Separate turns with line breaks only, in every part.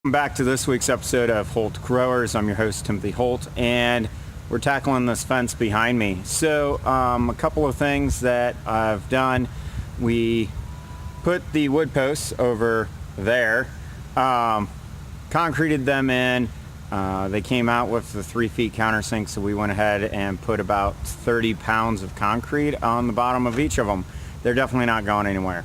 Welcome back to this week's episode of Holt Growers. I'm your host, Timothy Holt, and we're tackling this fence behind me. So a couple of things that I've done. We put the wood posts over there, concreted them in. They came out with the 3 feet countersink, so we went ahead and put about 30 pounds of concrete on the bottom of each of them. They're definitely not going anywhere.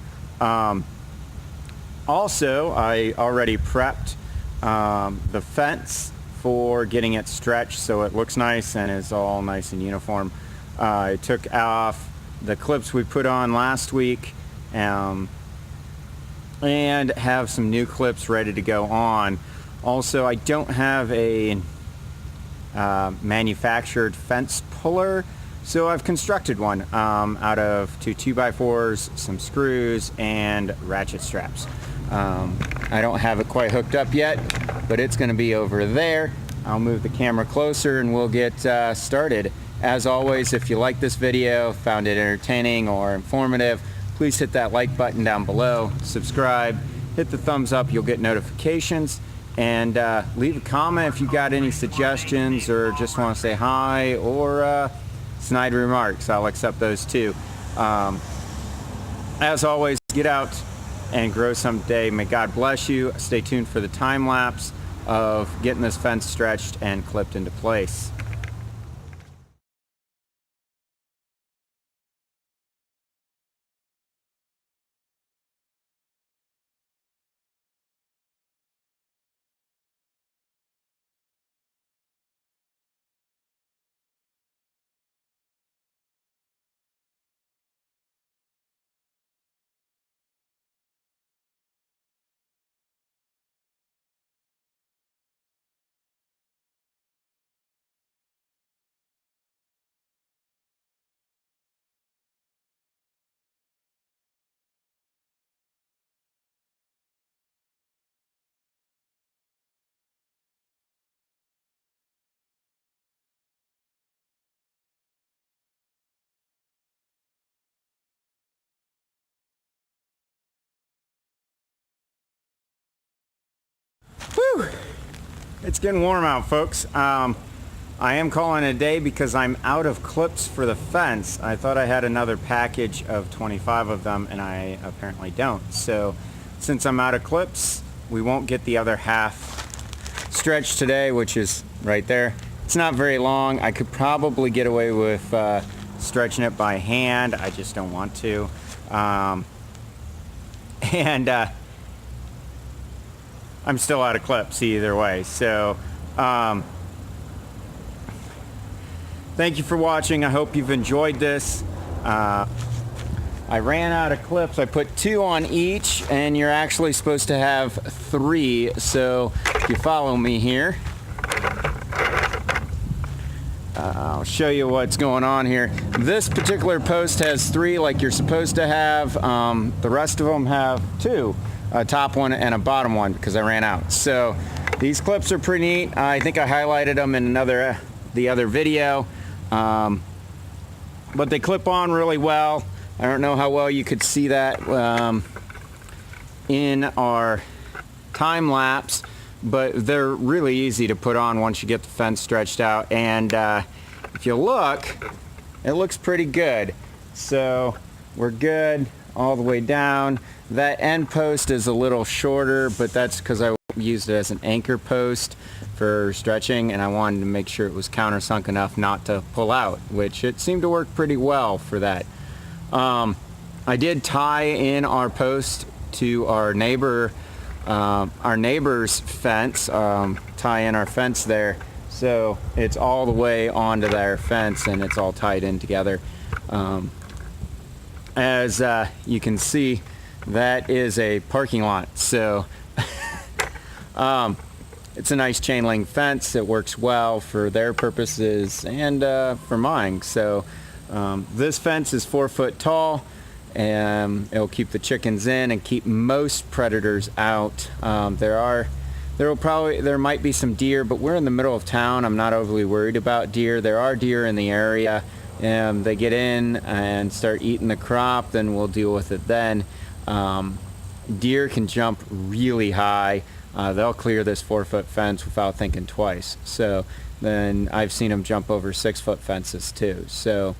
Also, I already prepped the fence for getting it stretched so it looks nice and is all nice and uniform. I took off the clips we put on last week and have some new clips ready to go on. Also, I don't have a manufactured fence puller, so I've constructed one out of two 2x4s, some screws, and ratchet straps. I don't have it quite hooked up yet, but it's going to be over there. I'll move the camera closer and we'll get started. As always, if you like this video, found it entertaining or informative, please hit that like button down below, subscribe, hit the thumbs up, you'll get notifications, and leave a comment if you got any suggestions or just want to say hi or snide remarks. I'll accept those too. As always, get out and grow someday. May God bless you. Stay tuned for the time lapse of getting this fence stretched and clipped into place. Whew. It's getting warm out, folks. I am calling it a day because I'm out of clips for the fence. I thought I had another package of 25 of them, and I apparently don't. So since I'm out of clips, we won't get the other half stretched today, which is right there. It's not very long. I could probably get away with stretching it by hand. I just don't want to. I'm still out of clips either way. So thank you for watching. I hope you've enjoyed this. I ran out of clips. I put 2 on each, and you're actually supposed to have 3. So if you follow me here, I'll show you what's going on here. This particular post has 3 like you're supposed to have. The rest of them have 2. A top one and a bottom one because I ran out. So these clips are pretty neat. I think I highlighted them in the other video, but they clip on really well. I don't know how well you could see that in our time lapse, but they're really easy to put on once you get the fence stretched out. And if you look, it looks pretty good. So we're good all the way down. That end post is a little shorter, but that's because I used it as an anchor post for stretching, and I wanted to make sure it was countersunk enough not to pull out, which it seemed to work pretty well for that. I did tie in our post to our neighbor's fence, tie in our fence there, so it's all the way onto their fence and it's all tied in together. As you can see, that is a parking lot, so it's a nice chain link fence. It works well for their purposes and for mine. So this fence is 4 foot tall, and it'll keep the chickens in and keep most predators out. There might be some deer, but we're in the middle of town. I'm not overly worried about deer. There are deer in the area, and they get in and start eating the crop, then we'll deal with it then. deer can jump really high. They'll clear this 4-foot fence without thinking twice. So then I've seen them jump over 6-foot fences too. So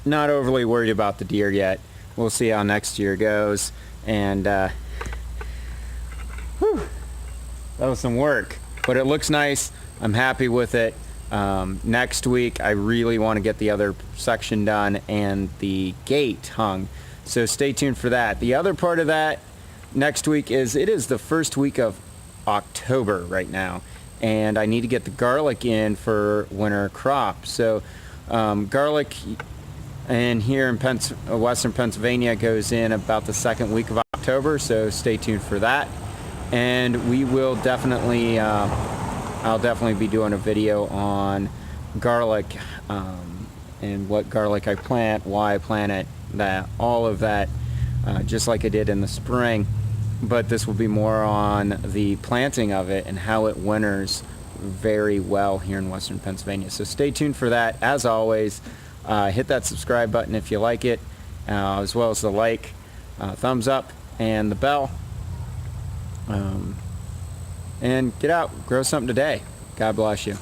not overly worried about the deer yet. We'll see how next year goes. And whew, that was some work, but it looks nice. I'm happy with it. Next week I really want to get the other section done and the gate hung, so stay tuned for that. The other part of that next week is, it is the first week of October right now, and I need to get the garlic in for winter crop. So garlic in here in western Pennsylvania goes in about the second week of October, so stay tuned for that. And we will definitely I'll definitely be doing a video on garlic, and what garlic I plant, why I plant it, all of that, just like I did in the spring. But this will be more on the planting of it and how it winters very well here in western Pennsylvania. So stay tuned for that. As always, hit that subscribe button if you like it, as well as the like, thumbs up, and the bell. And get out, grow something today. God bless you.